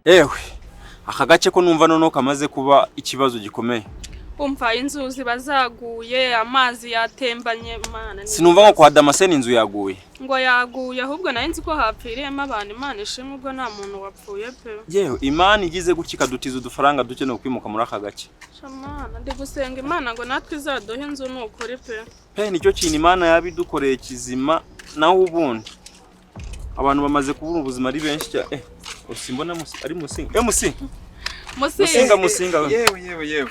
Ewe aka gace ko numva noneho kamaze kuba ikibazo gikomeye. Umva inzuzi bazaguye amazi yatembanye mana. Sinumva ngo kwa Damascene inzu yaguye. Ngo yaguye ahubwo nayo nzi ko hapfiriyemo abantu Imana ishimwe ubwo nta muntu wapfuye pe. Yewe Imana igize gutya dutiza udufaranga duke no kwimuka muri aka gace. Shamana ndi gusenga Imana ngo natwe izaduhe inzu n'ukuri pe. Pe nicyo kintu Imana yabidukoreye kizima naho ubundi. Abantu bamaze kubura ubuzima ari benshi cyane. Usimbona ari musinga. Musinga. Yewe.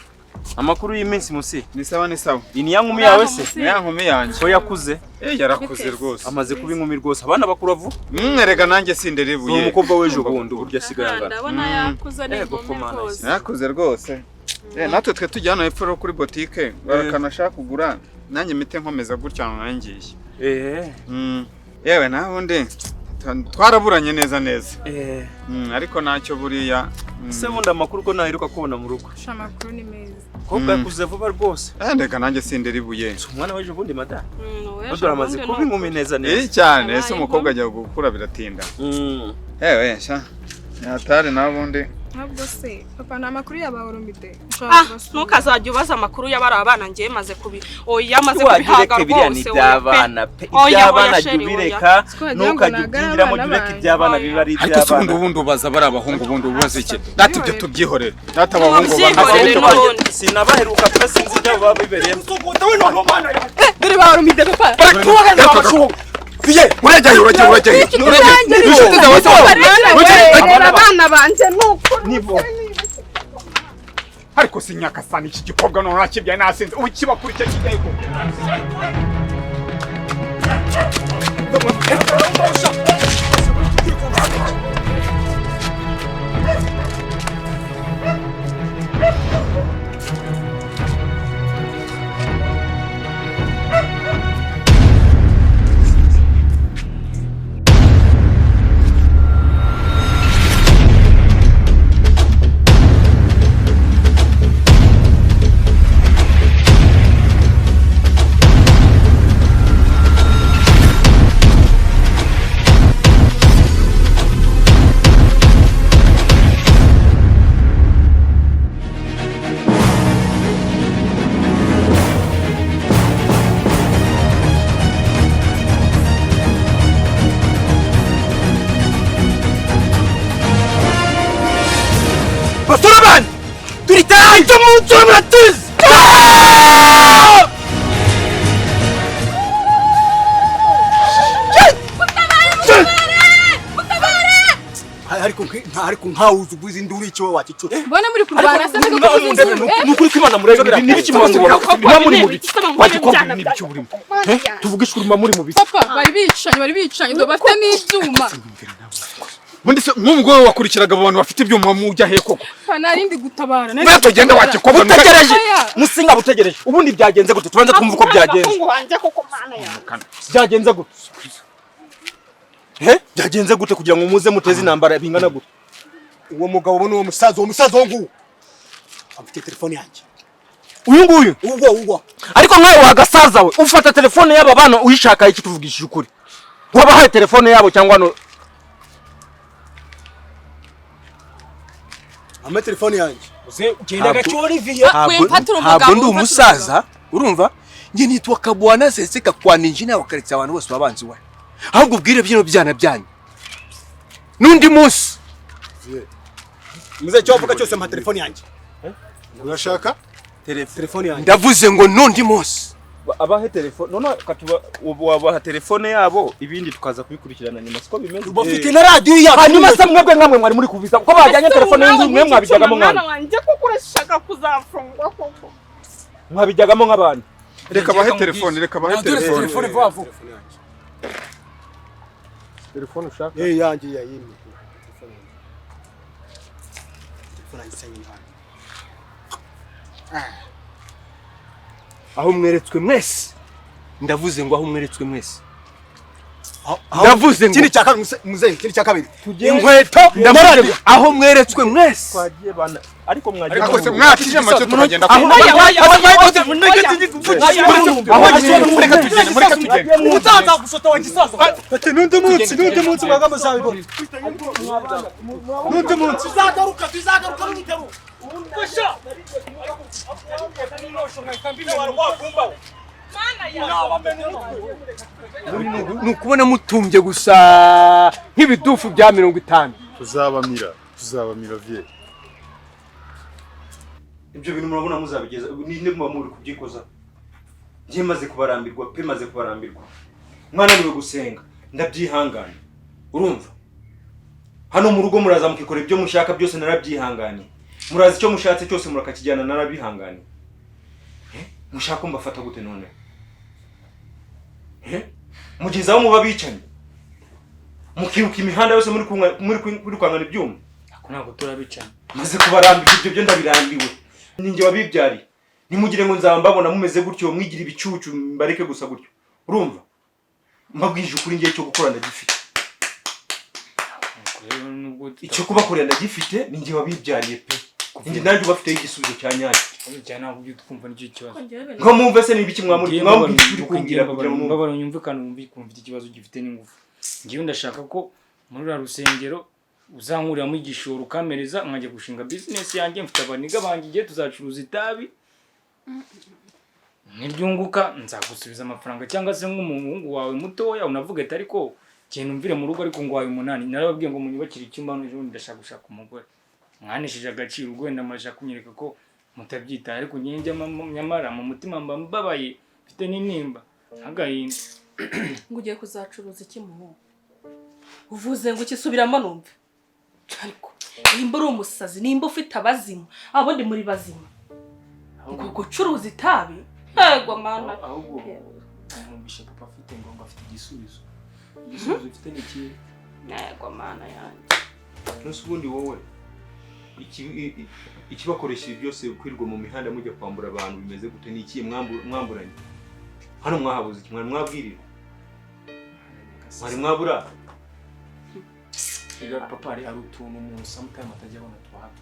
Amakuru y'iminsi musi. Ni sawa. Ini yankumi yawe se? Ni yankumi yanjye. Ko yakuze? Yarakuze rwose. Amaze kuba inkumi rwose. Abana bakura vuba. Erega nanjye sinderibuye. Umukobwa wejo bundi uburyo asigayanga. Ndabona yakuze ari rwose. Yakuze rwose. Natwe twe tujyana hepfo kuri boutique barakanashaka kugura. Nanjye mite nkomeza gutya nangiye. Yewe nabundi twaraburanye neza. Ariko ntacyo buriya. Se bundi amakuru ko naheruka kubona mu rugo. Amakuru ni meza. Kobwa yakuze vuba rwose. Ndeka nanjye sinderibuye. Umwana wejo bundi mada. Uramaze kuba inkumi neza. Cyane ese umukobwa ajya gukura biratinda. Yewe sha. Yatari nabundi. Ntabwo se papa na makuru y'abahorumbite. Ntukazajya ubaza amakuru y'abari abana ngiye maze kubi. Oya maze kubihaga rwose. Iby'abana pe. Iby'abana jubireka ntukajyubwiramo jureka iby'abana bibari iby'abana. Ariko se ubundi ubaza bari abahungu bundi ubaza iki? Data ibyo tubyihorera. Data abahungu bahaze sinabaheruka twese nzi ibyo baba bibereye. Dore bahorumbite papa. Biye, urajya. Abana banje nuko nibo. Ariko sinyakasana iki gikobwa none nakibyaye nasinze. Ubu kibakuri cyo kigaye ko. Pastor Turitaye mucho matiz. Ariko nkawuzu buzi nduri cyo wakicu. Mbona muri kurwana se nukuri kwimana murebera nibiki mwanzura. Muri mu biki. Wakikombe nibiki burimo. Tuvugisha uruma muri mu biki. Papa bari bicanye ndo bafite n'ibyuma. Bundi se nk'umugore wakurikiraga abantu bafite ibyuma mu ujya he koko. Narindi gutabara. Nako genda wakikombe utegereje. Musinga butegereje. Ubundi byagenze gute? Tubanza twumva uko byagenze. Byagenze gute? Byagenze gute kugira ngo muze muteze intambara bingana gute? Uwo mugabo bo n'uwo musaza wangu. Afite telefone yanjye. Uyu nguyu? Uwo. Ariko nkawe wagasaza we ufata telefone y'aba bana uyishaka iki tuvugishije ukuri. Wabahaye telefone yabo cyangwa no Ama telefone yanjye. Genda gacho Olivier. Ntabwo ndi umusaza, urumva? Nge nitwa Kabwana Seseka kwa ninjina wakaritsa abantu bose babanzi we. Ahubwo ubwire byino byana byanyu. Nundi munsi. Muze cyo avuga cyose mpa telefone yanjye. Urashaka? Telefone yanjye. Ndavuze ngo nundi munsi. Abahe telefone none katuba wabaha telefone yabo ibindi tukaza kubikurikirana nyuma siko bimeze. Bafite na radio yabo. Hanyuma se mwebwe nkamwe mwari muri kubiza ko bajyanye telefone y'inzu mwe mwabijyagamo nk'abana. Mwana wanje ko kurashaka kuzafungwa koko. Mwabijyagamo nk'abana. Reka bahe telefone. Telefone vavu. Telefone ushaka? Yanjye yayimye. Telefone yanjye. Aho mweretswe mwese. Ndavuze ngo aho mweretswe mwese. Ndavuze ngo kindi cyaka muze kindi cyakabiri. Inkweto ndamaranye aho mweretswe mwese. Twagiye bana ariko mwagiye. Ariko se mwatije amacho tukagenda. Aho tugende. Utaza gushota wa gisaza. Ati nundi munsi mwaga muzabibona. Nundi munsi uzagaruka n'umutero. Fasha. Nukubona mutumbye gusa nk'ibidufu bya 50. Tuzabamira vie. Ibyo bintu murabona muzabigeza ninde muba muri kubyikoza. Ngiye maze kubarambirwa pe maze kubarambirwa. Mwana niwe gusenga ndabyihangana. Urumva? Hano mu rugo muraza mukikora ibyo mushaka byose narabyihanganye. Murazi icyo mushatse cyose murakakijyana narabihanganye. Mushaka mbafata gute none? Mugezaho muba bicanye. Mukiruka imihanda yose muri kwangana ibyuma. Ntabwo turabicana. Maze kubarambirwa ibyo byo ndabirambiwe. Ninjye wabibyari. Nimugire ngo nzambabona mumeze gutyo mwigira ibicucu mbareke gusa gutyo. Urumva? Mbabwije ukuri ngiye cyo gukora ndagifite. Icyo kubakorera ndagifite ninjye wabibyariye pe. Ninjye nanjye bafite igisubizo cya nyacyo. Cyane ntabwo byo twumva n'icyo kibazo. Ngo mumve se nibiki mwamuri kumbwira kugira ngo mbabara unyumvikane wumve kumva ikibazo gifite n'ingufu. Ngiye ndashaka ko muri ra rusengero uzankuriramo igishoro ukamereza nkajya gushinga business yanjye mfite abaniga bangiye tuzacuruza itabi. Niryunguka nzagusubiza amafaranga cyangwa se nk'umuhungu wawe mutoya unavuga ati ariko kintu mvire mu rugo ariko ngo wawe 8 narababwiye ngo munyubakire icyumba n'ejo ndashaka gushaka umugore. Mwanishije agaciro ugwenda amaje kunyereka ko mutabyita ariko nyenje nyamara mu mutima mbabaye mfite n'inimba agahinda. Ngo ugiye kuzacuruza iki muhungu? Uvuze ngo ukisubiramo numve. Ariko nimba uri umusazi nimba ufite abazimu abondi muri bazima. Ngo gucuruza itabi? Yego mana. Ahubwo mumbishe papa afite ngo afite igisubizo. Igisubizo ufite n'iki? Yego mana yanjye. Nusubundi wowe ikibakoresha byose kwirwa mu mihanda mujya kwambura abantu bimeze gute n'iki mwamburanye? Hano mwahabuze iki mwabwirira? Mwari mwabura? Ega papa ari utuntu umuntu sometimes atajya abona twahato.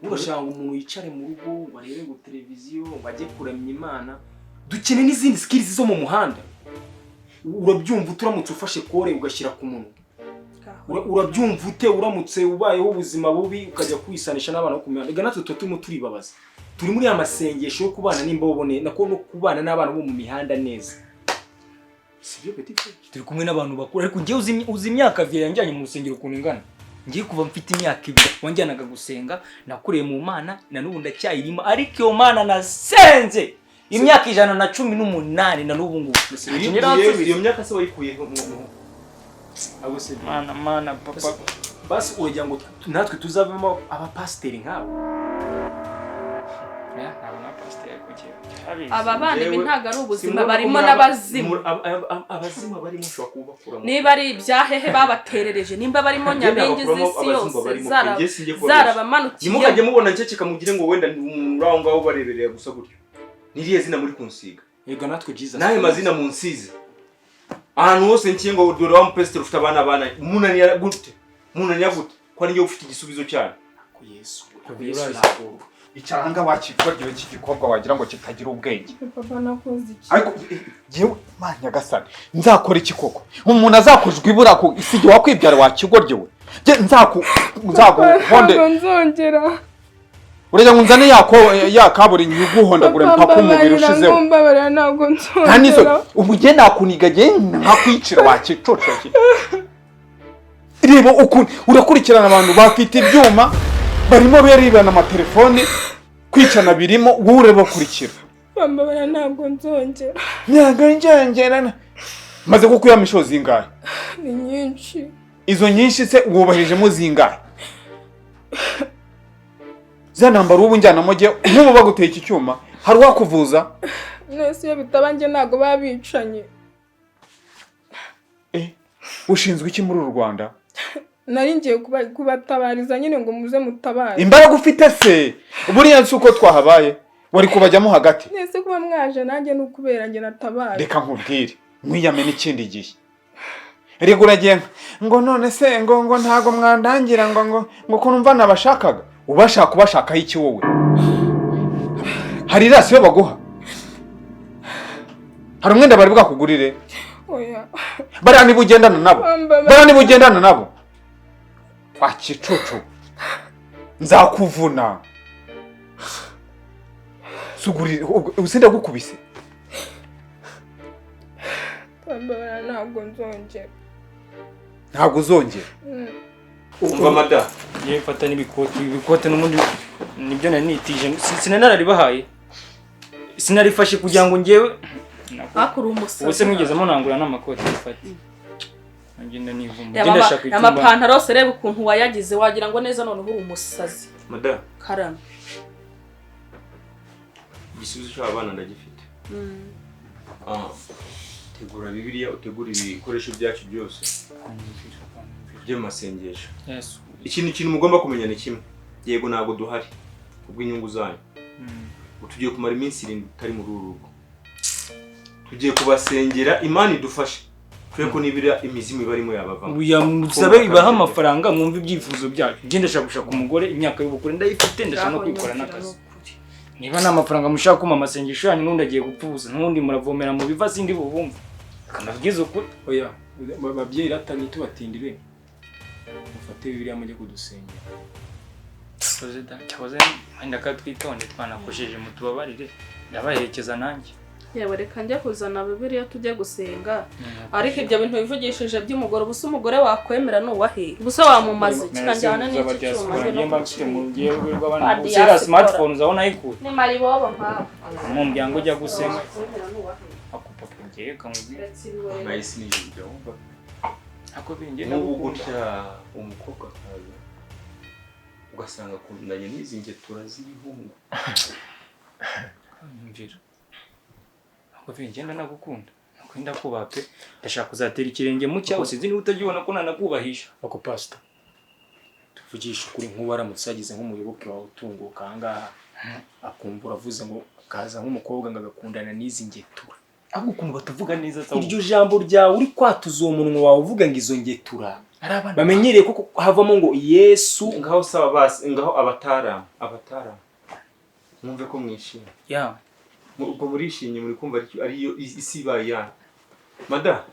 Urashaka umuntu yicare mu rugo barebe go televiziyo bajye kuramya Imana. Dukene n'izindi skills zo mu muhanda. Urabyumva uturamutse ufashe kore ugashyira ku muntu. Urabyumva ute uramutse ubayeho ubuzima bubi ukajya kwisanisha n'abana bo kumihanda. Ega natwe turimo turibabaza. Turi muri amasengesho yo kubana nimba ubone nako no kubana n'abana bo mu mihanda neza. Sibyo petit frère. Turi kumwe n'abantu bakuru ariko ngiye uzi imyaka vie yanjyanye mu rusengero ukuntu ingana. Ngiye kuva mfite imyaka 2 wanjyanaga gusenga nakuriye mu Mana na n'ubu ndacyayirimo ariko iyo Mana nasenze imyaka 118 na n'ubu ngubu. Iyo myaka se wayikuye mu abo se mana papa basi urajya ngo natwe tuzavemo abapasteri nkabo. Aba bana ibi ntago ari ubuzima barimo n'abazimu. Abazima barimo ushobora kubakuramo. Niba ari ibyahehe babaterereje nimba barimo nyabingi z'isi yose zarabamanukiye. Nimukajye mubona nceceka mugire ngo wenda uraho ngaho barebereye gusa gutyo. Niriye zina muri kunsiga. Yego natwe Jesus. Nahe mazina munsize. Ahantu hose nkiye ngo dore wa mpesiteri ufite abana munaniya gute? Munaniya gute? Ko ari yo ufite igisubizo cyane. Ko Yesu. Icyanga wakikwaryo cy'igikobwa wagira ngo kitagira ubwenge. Papa nakoze iki? Ariko jewe manya gasana nzakora iki koko? Umuntu azakujwe ibura ko isigi wakwibyara wakigoryewe. Je honde nzongera. Urajya ngunzane yakaburi nyuguhondagure mpaka umubiri ushizeho. Papa mbabarira ntabwo nzongera. Kanizo ubuje nakuniga je nkakwicira wakicocoke. Reba ukuntu urakurikirana abantu bafite ibyuma barimo beribana amatelefone kwicana birimo wowe bakurikira. Mbabarira ntabwo nzongera. Nyaganjyangerana maze kukuyamisho zingahe? Ni nyinshi. Izo nyinshi se wubahijemo zingahe? Zanambara ubu njyana moje nk'ubu baguteye iki cyuma hari wakuvuza? Nese iyo bitabange ntago babicanye. Ushinzwe iki muri Rwanda? Nari ngiye kubatabariza nyine ngo muze mutabare. Imbaraga ufite se buriya nsuko twahabaye wari kubajyamo hagati. Nese kuba mwaje nanjye n'ukubera nge natabaye. Reka nkubwire mwiyame n'ikindi gihe. Rego uragenga ngo none se ngo ntago mwandangira ngo kunumva nabashakaga ubashaka ubashaka iki wowe? Hari rasiyo baguha? hari umwenda bari bwakugurire? oya Bariya niba ugendana nabo, bariya niba ugendana nabo, kwa kicucu nzakuvuna. Suguri usenda gukubise. bambara ntabwo nzongera. Ntabwo uzongera. umva mada Ye fata n'ibikote n'umundi nibyo nari nitije sinanaribahaye. Sinarifashe kugira ngo ngewe Akuri umusazi. ubuse mwigezemo nangura n'amakoti fata. Ngenda nivumba. Ngenda shaka itumba. Amapantaro se reba ukuntu wayagize wagira ngo neza none uri umusazi. mada Karame. igisubizo cy'abana ndagifite. Tegura Bibiliya, utegura ibikoresho byacu byose by'amasengesho. Yes. Ikintu mugomba kumenya ni kimwe, yego ntabwo duhari kubw'inyungu zanyu. Tugiye kumara iminsi 7 tari muri uru rugo. Tugiye kubasengera, Imana idufashe twe ko nibira imizimu ibarimo yabavamo. Uya musabe ibaha amafaranga mwumva ibyifuzo byacu. Ngenda shaka umugore imyaka y'ubukure ndayifite ndashaka no kwikora n'akazi. Niba nta mafaranga mushaka kuma amasengesho yanyu nundi agiye gupfuza nundi muravomera mu biva sindi bubumva. Kanabwiza ukuri. Oya babyeyi ratanye tubatindire. Mufate Bibiliya mujye kudusengera. President cyahoze ndaka twitonde twanakosheje mutubabarire ndabaherekeza nanjye. Yewe reka njye kuzana Bibiliya tujye gusenga. Ariko ibyo bintu bivugishije by'umugore ubusa umugore wakwemera n'uwahe. Ubusa wamumaze kikanjyana n'iki cyuma ngiye mbafite mu ngiye rw'abana usera smartphone uzabona ayikuye. Ni maribobo mpaka. Mu muryango ujya gusenga. Akupapa ngiye kamubwira. Nahise nijye umva. Ako binge N'ubu gutya umukobwa kaza ugasanga kundanye n'izinge turazibihungu. Mvira. Ako binge nagukunda. Nakwenda kubape ndashaka kuzatera ikirenge mu cyaho sinzi ni utajyibona ko nanakubahisha. Ako pastor. Tuvugisha ukuri nk'uwaramutse yagize nk'umuyoboke wawe utunguka ahangaha. Akumva uravuze ngo kaza nk'umukobwa ngagakundana n'izi ngetura. Ahubwo ukuntu batavuga neza cyane. Iryo jambo ryawe uri kwatuza uwo munwa wawe uvuga ngo izo ngetura. Bamenyereye ko havamo ngo Yesu ngaho saba basi ngaho abatara. Mwumve ko mwishimye. ya Ubwo burishimye muri kumva ariyo isi bayana. Mada.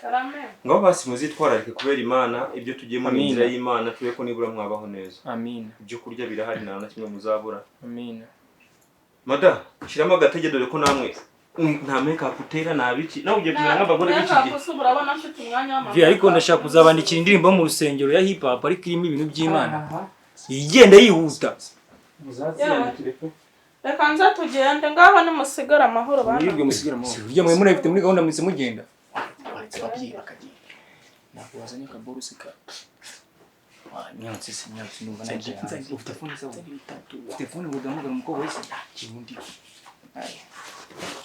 Karame. Ngaho basi muzitwararike kubera Imana ibyo tugiyemo n'inzira y'Imana tube ko nibura mwabaho neza. Amen. Ibyo kurya birahari na kimwe muzabura. Amen. Mada, shiramo agatege dore ko namwe nta makeup utera nabiki. Nawe ugiye kumera nk'abagore b'iki gihe. Urabona afite umwanya w'amaguru. Ariko ndashaka kuzabandikira indirimbo mu rusengero ya hip hop ariko irimo ibintu by'Imana. Yigenda yihuta. Reka nza tugende ngaho nimusigara amahoro bana. Yibwe musigara amahoro. Urya mwe murabifite muri gahunda mwese mugenda. Ababyeyi bakagenda. Ntabwo wazanye akaborusi ka. Nyantsi ndumva naje. Ufite phone zawe bitatu. Telefone ugamugara umukobwa wese kimundi.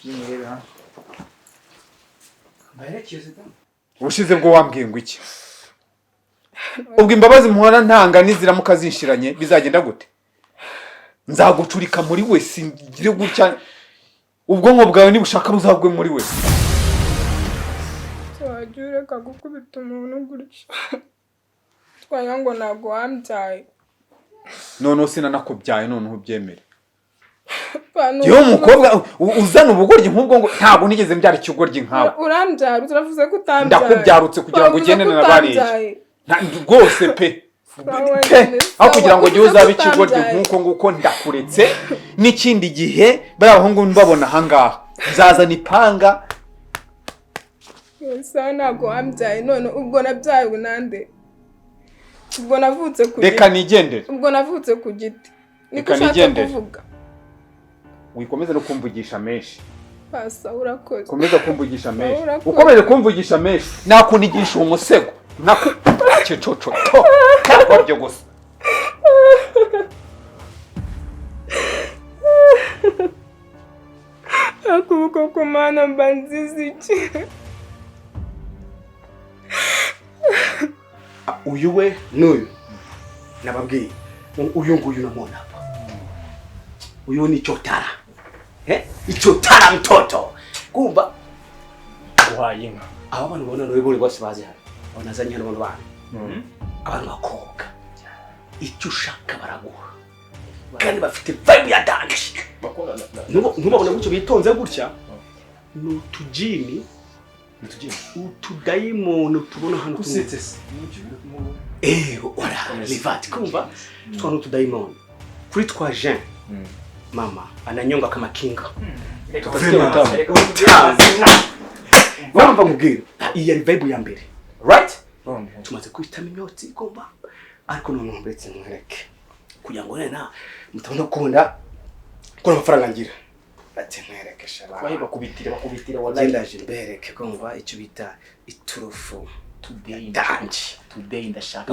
Yimurebe ha. Baherekeze da. Ubushize bwo wambwiye ngo iki? Ubwo imbabazi muhora ntanga niziramuka zinshiranye bizagenda gute? Nzagucurika muri we singire gutya. Ubwonko bwawe nibushaka buzagwe muri we. Twajure kagukubita umuntu gutya. Twaya ngo ntabwo wambyaye. None sinanakubyaye none ubyemere. Yo mukobwa uzana ubugoryi nk'ubwo ngo ntabwo nigeze mbyara ikigoryi nkawe. Urambyara uravuze ko utambyaye. Ndakubyarutse kugira ngo ugendane na bariye. Rwose pe. Aho kugira ngo gihe uzabe ikigoryi nk'uko nguko ndakuretse n'ikindi gihe bari abahungu mbabona ahangaha nzazana ipanga. Sa ntabwo wambyaye none ubwo nabyaye nande. Ubwo navutse ku giti. Reka nigendere. Ubwo navutse ku giti. Reka nigendere. Wikomeze no kumvugisha menshi. Pasa urakoze. Komeza kumvugisha menshi. Ukomeze kumvugisha menshi. Nakunigisha umusego. Nakucecoco. Cyakobyo gusa. Akubuko kumana mbanzizi iki. Uyu we n'uyu nababwiye uyu nguyu namona hapa. Uyu ni chotara. Ichotara mtoto. Kumba guhaye inka. aba bantu bona no bose bazi hano. Banazanye hano bana. Abantu bakobwa. Icyo ushaka baraguha. Kandi bafite vibe ya dance. Ntubabone gutyo bitonze gutya. ni utujini utudayimoni tubona hano Usetse se. ora livati kumva twa n'utudayimoni kuri twa Jean mama ananyonga kama kinga wamba mubwira iyi ari vibe ya mbere right tumaze kwitama imyotsi kumva ariko none mbretse mwereke kugira ngo rena mutabona kunda ko amafaranga ngira ati mwereke shaba Bahiba bakubitira wallahi. ndaje mbereke kumva icyo bita iturufu Today ndashaka.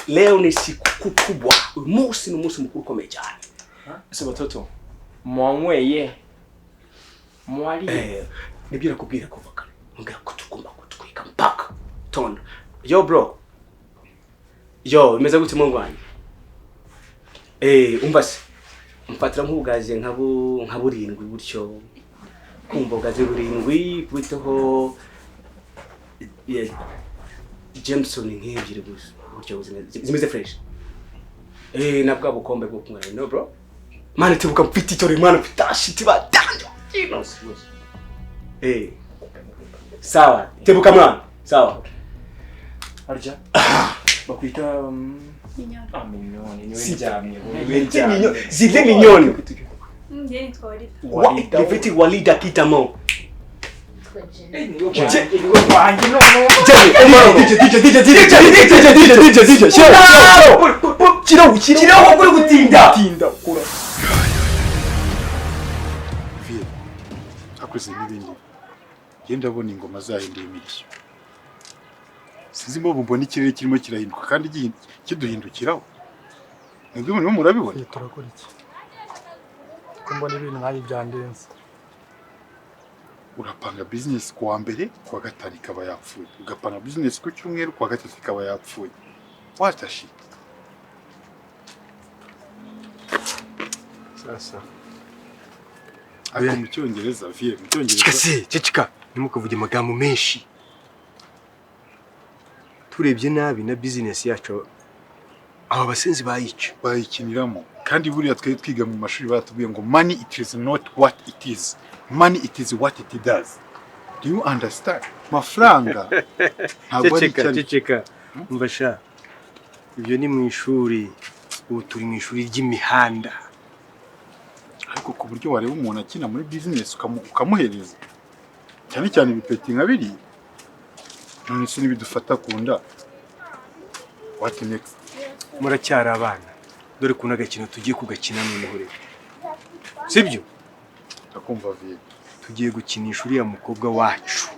Leo ni siku kubwa. Umunsi ni umunsi mukuru ukomeye cyane. Ese batoto mwanyweye mwari nibyo nakubwira kuva kare. Mbwira ko tugomba kutwika mpaka tondo. Yo bro. Yo imeze gute mungwanye? Umva se. Mfatira nk'ubugaze nka burindwi gutyo. Kumva ugaze burindwi kubiteho Jameson nk'ebyiri gusa buryo zimeze fresh nabwa bukombe bwo kunywa no bro mane tibuka mfite icyo rimana mfite ashiti batanje sawa tibuka mwana sawa arja bakwita minyoni niwe njamye zile minyoni Ndiye nitwari. Walida Walida Kitamo akoze n'ibindi genda abona ingoma zahinduye imirishyo sinzi impamvu mbona ikirere kirimo kirahinduka kandi kiduhindukiraho nibwo murimo murabibona turakora iki ko mbona ibintu nk'aho byandenze urapanga business kuwa mbere kuwa gatanu ikaba yapfuye ugapanga business ku cyumweru kuwa gatatu ikaba yapfuye watashi sasa ariko mu cyongereza vie mu cyongereza ceceka ntimukavuge amagambo menshi turebye nabi na business yacu aba basenzi bayikiniramo kandi buriya twe twiga mu mashuri batubwiye ngo money it is not what it is money it is what it does. Do you understand? Mafaranga ntabwo ari ceceka mbasha ibyo ni mu ishuri ubu turi mu ishuri ry'imihanda ariko ku buryo wareba umuntu akina muri business ukamuhereza cyane cyane ibipeti nka biri none se nibidufata kunda what next muracyari abana dore kuna gakino tugiye kugakina noneho rero sibyo takumva vie tugiye gukinisha uriya mukobwa wacu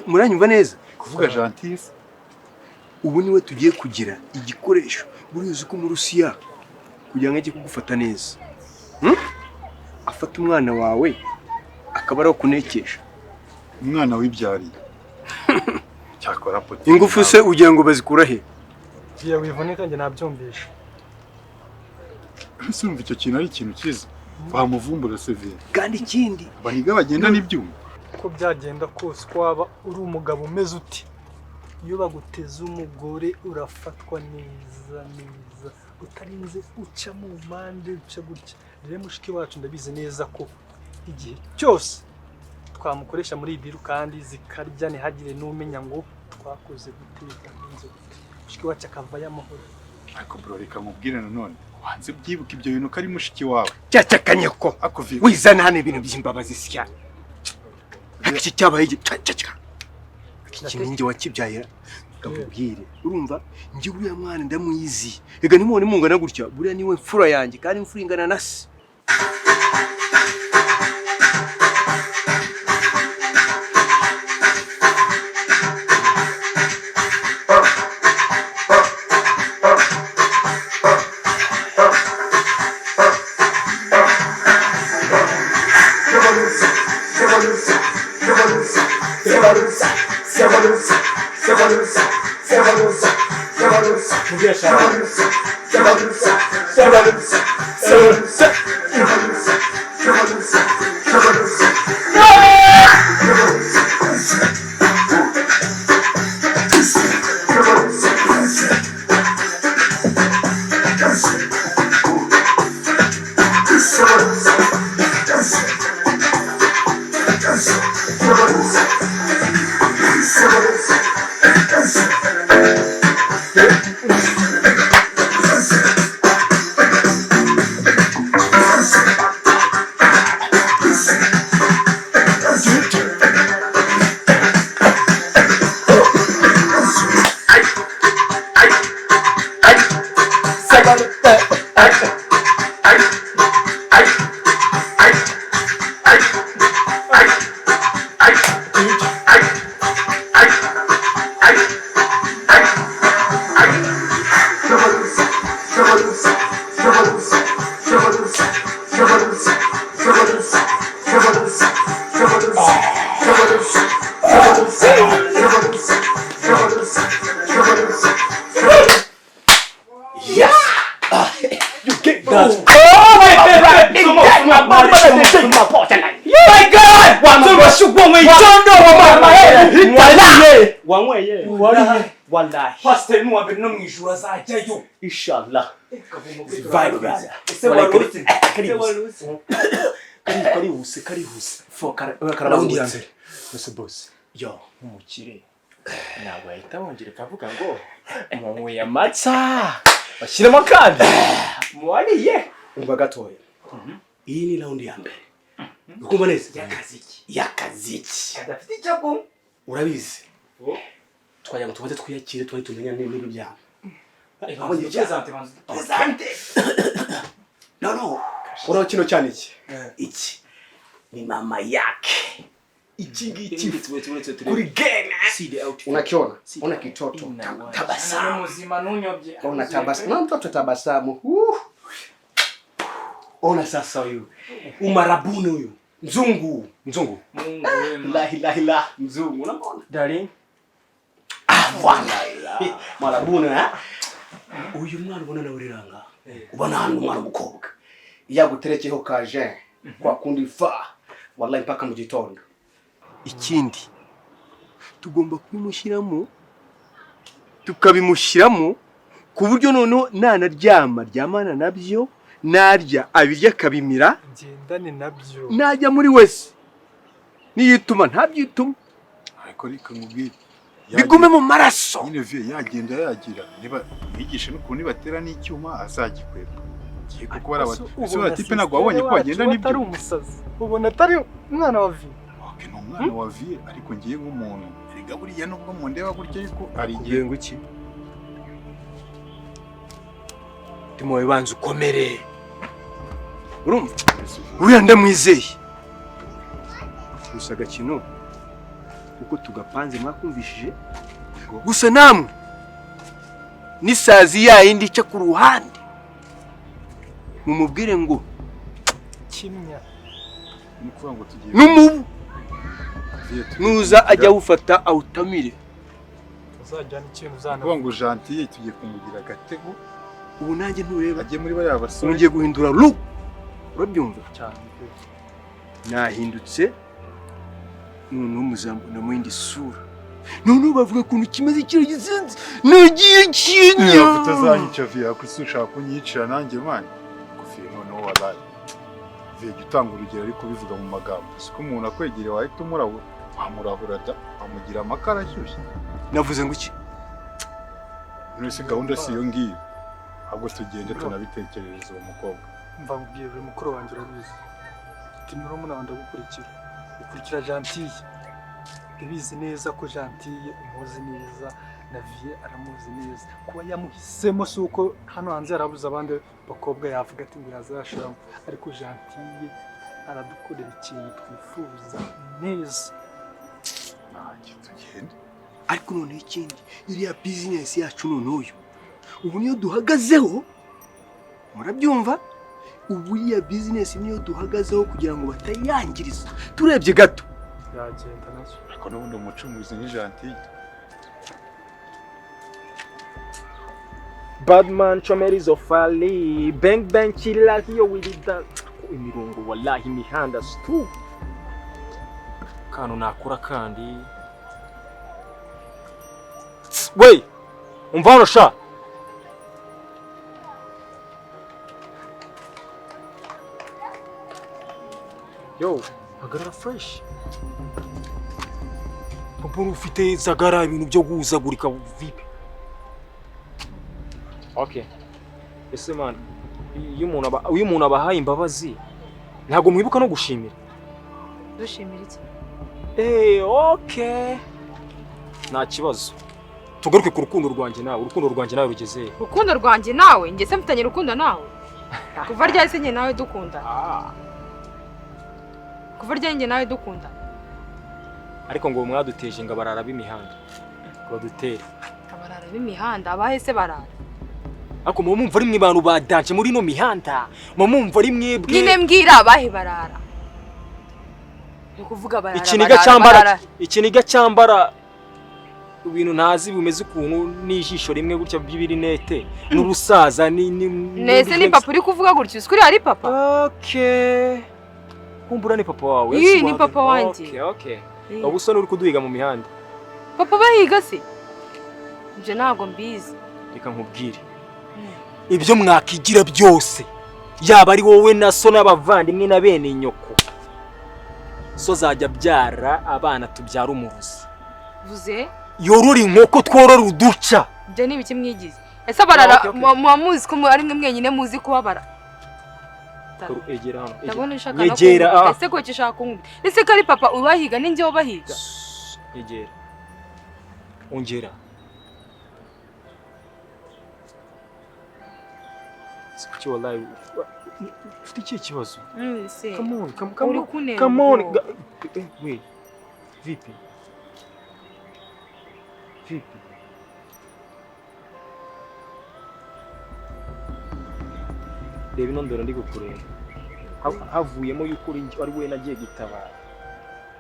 muranyumva neza kuvuga Gentil ubu niwe tugiye kugira igikoresho burizi ko mu Rusiya kugira ngo ajye kugufata neza afata umwana wawe akaba ari kunekesha umwana wibyariye cyakora poti ingufu se ugira ngo bazikura he Via wivuneka nge nabyumvisha Sumva icyo kintu ari ikintu cyiza bamuvumbura severe kandi ikindi baniga bagenda n'ibyuma ko byagenda kose kwaba uri umugabo umeze uti iyo baguteze umugore urafatwa neza utarinze uca mu mpande uca gutya rero mushiki wacu ndabizi neza ko igihe cyose twamukoresha muri ibiru kandi zikarya ntihagire n'umenya ngo twakoze guteka n'inzo mushiki wacu akava y'amahoro ariko bro reka mubwire none wanze byibuka ibyo bintu kari mushiki wawe cyacakanye ko wizana hano ibintu by'imbabazi sya iki cyabaye cacaka iki ninjye wakibyaye ndamubwire urumva njye uriya mwana ndamuyizi ega nimubone mungana gutya buriya niwe mfura yanjye kandi imfura ingana na se wanyweye icyondo wanyweye wanyweye wallahi pastor ni wabere no mwijuru azajyayo inshallah vibe brother karihuse Raundi ya mbere. Ese boss. Yo, umukire. Ntabwo yahita wongera kavuga ngo mwanyweye amatsa. Bashyiremo kandi. Mwariye. umva gatoya. Iyi ni raundi ya mbere. Ukumva neza yakaziki. Adafite icyago. Urabizi. Twajya ngo tubanze twiyakire twari tumenya n'ibintu byabo. Abo ngiye presente. No. Ura kino cyane iki ni mama yake. Iki ngiki kuri game. Unakiona? Una kitoto. Tabasamu. Muzima nunyobye. Ona tabasamu. Na mtoto tabasamu. Ona sasa huyu. Umarabuni huyu. Mzungu. Mungu La mzungu. Unaona? Darling. Voilà. Marabuni uyu mwana ubona nawe riranga. Ubona hano umwana umukobwa. Yaguterekeho kaje kwa kundi fa wallahi mpaka mu gitondo. Ikindi tugomba kubimushyiramo tukabimushyiramo ku buryo noneho ryamana nabyo narya abirya kabimira ngendane nabyo najya muri wese niyituma ntabyituma ariko reka nkubwire bigume mu maraso nyine vie yagenda yagira niba yigishe n'ukuntu batera n'icyuma azagikwega giye kuko barabati tipe nagwa wabonye ko bagenda nibyo atari umusazi ubona atari umwana wa vie okay no mwana wa vie ariko ngiye nk'umuntu erega buriya nubwo mu ndeba gutya ariko ari igihe ngo iki timo bibanza ukomere urumva uriya ndamwizeye gusa agakino uko tugapanze mwakumvishije gusa namwe n'isazi yayindi cyo ku ruhande mumubwire ngo kimya nukuvuga ngo tugiye n'umubu nuza ajya awufata awutamire uzajyana ikintu uzana kuvuga ngo gentil tugiye kumugira agatego ubu nanjye ntureba agiye muri bariya basore ngiye guhindura look urabyumva cyane nahindutse noneho muzambona mu yindi sura noneho bavuga ukuntu kimeze kiri gisenze nagiye kinya utazanyica vie akusi ushaka kunyicira nanjye mani kufiye noneho wallahi vie gutanga urugero ariko bivuga mu magambo siko umuntu akwegereye wahita umurabura wamurahura da amugira amakara ashyushye navuze ngo iki nese gahunda si yo ngiyo ahubwo tugende tunabitekerereza uwo mukobwa mva mbwiye mukuru wanjye urabizi tinuro muna wanda gukurikira Gentil ibizi neza ko Gentil umuzi neza na vie aramuzi neza kuba yamuhisemo suko hano hanze yarabuze abandi bakobwa yavuga ati ngo yazashiramo ariko Gentil aradukorera ikintu twifuza neza tugende ariko noneho ikindi iriya business yacu noneho ubu niyo duhagazeho murabyumva ubu iriya business niyo duhagazeho kugira ngo batayangiriza turebye gato yagenda nazo ariko n'ubundi umucumuzi ni Gentil Badman chomerizo fali bang bang chilla hiyo wilida imirongo wallahi imihanda stu kano nakura kandi we umva hano sha yo hagarara fresh Papa ufite zagara ibintu byo guhuzagurika vipi okay ese man iyo umuntu abahaye imbabazi ntago mwibuka no gushimira dushimira iki okay nta kibazo tugaruke ku rukundo rwanjye nawe rugeze urukundo rwanjye nawe njye se mfitanye urukundo nawe kuva ryari se njye nawe dukunda kuva ryari njye nawe dukunda ariko ngo mwaduteje ngo abarara b'imihanda ngo dutere abarara b'imihanda abahe se barara ariko mumumva ari mwe bantu badanje muri no mihanda mumumva ari mwebwe nyine mbwira abahe barara ni kuvuga barara ikiniga cyambara ibintu ntazi bimeze ukuntu n'ijisho rimwe gutya by'ibirinete n'urusaza nese ni papa uri kuvuga gutyo uskuri ari papa okay Kumbura ni papa wawe. Iyi ni papa wanjye. Okay. Ubu so uri kuduhiga mu mihanda. Papa bahiga se? Ibyo ntabwo mbizi. Reka nkubwire. Ibyo mwakigira byose. Yaba ari wowe na so n'abavandimwe na bene nyoko. So zajya byara abana tubyara umuruzi. Vuze? Yorora inkoko tworora uduca. Ibyo ni ibiki mwigize? Ese abarara muamuzi ko ari mwe mwenyine muzi kubabara. Egera hano. Ndabona ushaka no kuvuga. Ese ko kishaka kunkubita. Ese kari papa ubahiga ninjye ubahiga. Egera. Ongera. Sikuki wallahi. Ufite iki kibazo? Come on, come on. Wait. Vipi? Reba ino ndoro ndi gukureba. Havuyemo yuko ari we nagiye gitabara.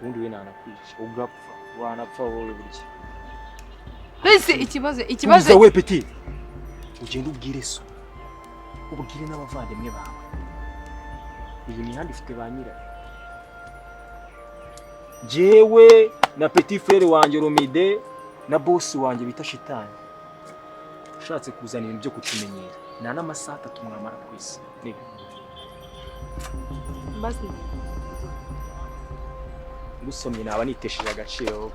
Ubundi we nanakwica. Ugapfa. Wanapfa wowe burya. Bese ikibazo. Uza we petit. Ugenda ubwire so. Ubwire n'abavandimwe bawe. Iyi mihanda ifite ba nyirayo. Jewe na petit frère wanjye Romide na boss wanjye bita Shitani. Ushatse kuzana ibintu byo kutumenyera. Nta n'amasaha 3 mwamara kwisi. Nibi. Basi. Gusomye naba nitesheje agaciro.